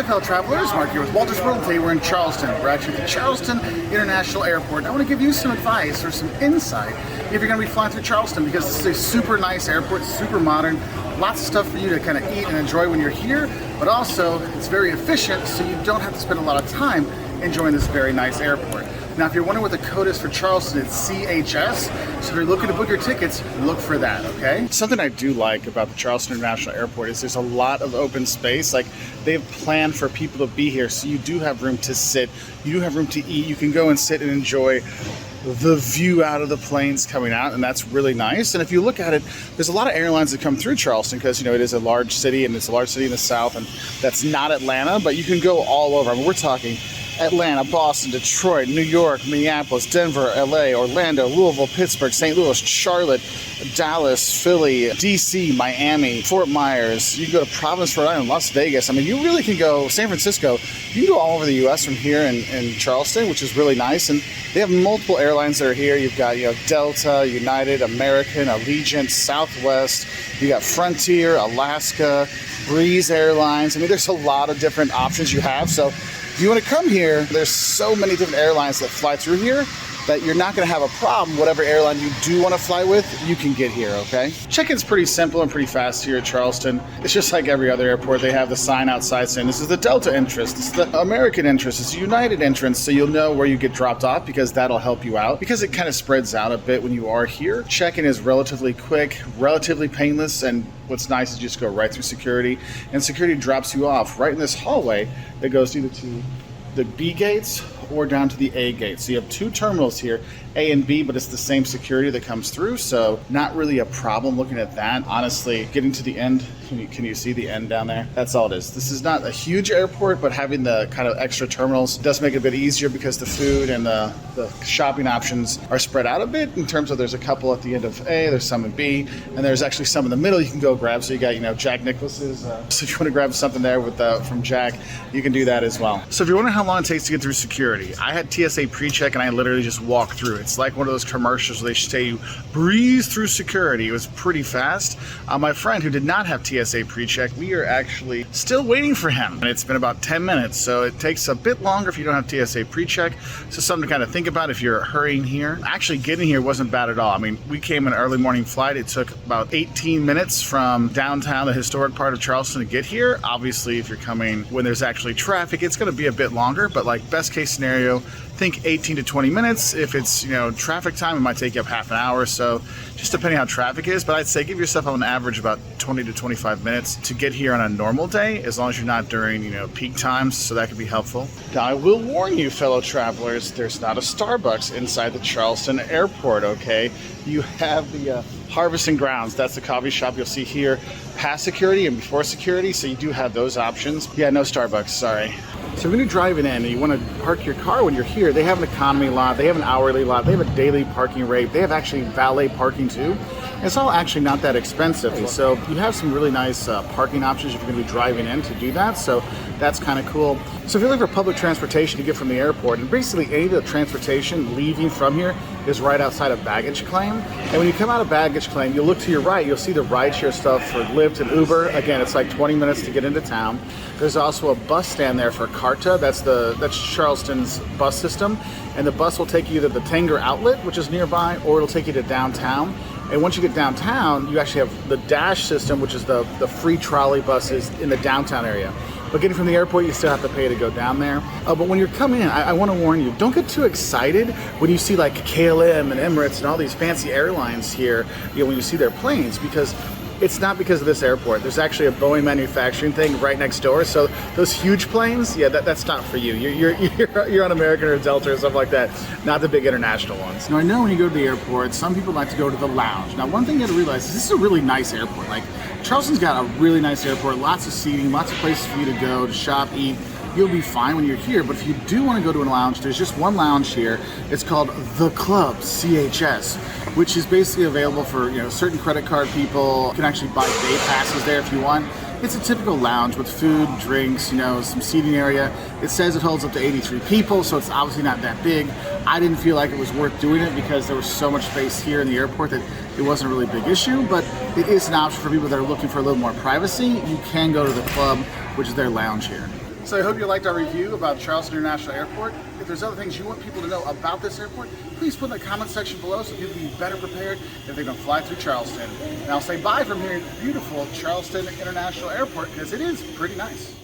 fellow travelers, Mark here with Walter's World. Today we're in Charleston. We're actually at the Charleston International Airport. I want to give you some advice or some insight if you're going to be flying through Charleston, because this is a super nice airport, super modern, lots of stuff for you to kind of eat and enjoy when you're here, but also it's very efficient, so you don't have to spend a lot of time enjoying this very nice airport. Now, if you're wondering what the code is for Charleston, it's CHS. So if you're looking to book your tickets, look for that, okay? Something I do like about the Charleston International Airport is there's a lot of open space. Like, they've planned for people to be here, so you do have room to sit, you do have room to eat, you can go and sit and enjoy the view out of the planes coming out, and that's really nice. And if you look at it, there's a lot of airlines that come through Charleston because, you know, it is a large city, and it's a large city in the south, and that's not Atlanta, but you can go all over. I mean, we're talking Atlanta, Boston, Detroit, New York, Minneapolis, Denver, LA, Orlando, Louisville, Pittsburgh, St. Louis, Charlotte, Dallas, Philly, DC, Miami, Fort Myers. You can go to Providence, Rhode Island, Las Vegas. I mean, you really can go, San Francisco. You can go all over the U.S. from here in Charleston, which is really nice. And they have multiple airlines that are here. You've got, you know, Delta, United, American, Allegiant, Southwest. You got Frontier, Alaska, Breeze Airlines. I mean, there's a lot of different options you have. So if you want to come here, there's so many different airlines that fly through here that you're not going to have a problem. Whatever airline you do want to fly with, you can get here, okay? Check-in's pretty simple and pretty fast here at Charleston. It's just like every other airport. They have the sign outside saying this is the Delta entrance, this is the American entrance, this is the United entrance, so you'll know where you get dropped off, because that'll help you out. Because it kind of spreads out a bit when you are here. Check-in is relatively quick, relatively painless, and what's nice is you just go right through security, and security drops you off right in this hallway that goes either to the B gates or down to the A gates. So you have two terminals here, A and B, but it's the same security that comes through, so not really a problem looking at that. Honestly, getting to the end, can you see the end down there? That's all it is. This is not a huge airport, but having the kind of extra terminals does make it a bit easier, because the food and the shopping options are spread out a bit, in terms of there's a couple at the end of A, there's some in B, and there's actually some in the middle you can go grab. So you got, you know, Jack Nicklaus's, so if you want to grab something there with from Jack, you can do that as well. So if you're wondering how long it takes to get through security, I had TSA pre-check and I literally just walked through. It's like one of those commercials where they say you breeze through security. It was pretty fast. My friend who did not have TSA pre-check, we are actually still waiting for him. And it's been about 10 minutes, so it takes a bit longer if you don't have TSA pre-check. So something to kind of think about if you're hurrying here. Actually getting here wasn't bad at all. I mean, we came an early morning flight. It took about 18 minutes from downtown, the historic part of Charleston, to get here. Obviously, if you're coming when there's actually traffic, it's going to be a bit longer, but like best case scenario, think 18 to 20 minutes. If it's, you know, traffic time, it might take you up half an hour or so, just depending how traffic is. But I'd say give yourself on average about 20 to 25 minutes to get here on a normal day, as long as you're not during, you know, peak times, so that could be helpful. Now, I will warn you, fellow travelers, there's not a Starbucks inside the Charleston Airport, okay? You have the Harvest and Grounds. That's the coffee shop you'll see here past security and before security, so you do have those options. Yeah, no Starbucks, sorry. So when you're driving in and you want to park your car when you're here, they have an economy lot, they have an hourly lot, they have a daily parking rate, they have actually valet parking too. It's all actually not that expensive, so you have some really nice parking options if you're going to be driving in to do that, so that's kind of cool. So if you're looking for public transportation to get from the airport, and basically any of the transportation leaving from here is right outside of baggage claim. And when you come out of baggage claim, you'll look to your right, you'll see the rideshare stuff for Lyft and Uber. Again, it's like 20 minutes to get into town. There's also a bus stand there for Carta. That's Charleston's bus system. And the bus will take you to the Tanger Outlet, which is nearby, or it'll take you to downtown. And once you get downtown, you actually have the Dash system, which is the free trolley buses in the downtown area. But getting from the airport, you still have to pay to go down there. But when you're coming in, I want to warn you, don't get too excited when you see like KLM and Emirates and all these fancy airlines here, you know, when you see their planes, because it's not because of this airport. There's actually a Boeing manufacturing thing right next door. So those huge planes, yeah, that's not for you. You're on American or Delta or something like that, not the big international ones. Now, I know when you go to the airport, some people like to go to the lounge. Now, one thing you have to realize is this is a really nice airport. Like, Charleston's got a really nice airport, lots of seating, lots of places for you to go, to shop, eat. You'll be fine when you're here, but if you do want to go to a lounge, there's just one lounge here. It's called The Club, CHS, which is basically available for, you know, certain credit card people. You can actually buy day passes there if you want. It's a typical lounge with food, drinks, you know, some seating area. It says it holds up to 83 people, so it's obviously not that big. I didn't feel like it was worth doing it because there was so much space here in the airport that it wasn't a really big issue, but it is an option for people that are looking for a little more privacy. You can go to The Club, which is their lounge here. So I hope you liked our review about Charleston International Airport. If there's other things you want people to know about this airport, please put in the comment section below so people can be better prepared if they're going to fly through Charleston. And I'll say bye from here at beautiful Charleston International Airport because it is pretty nice.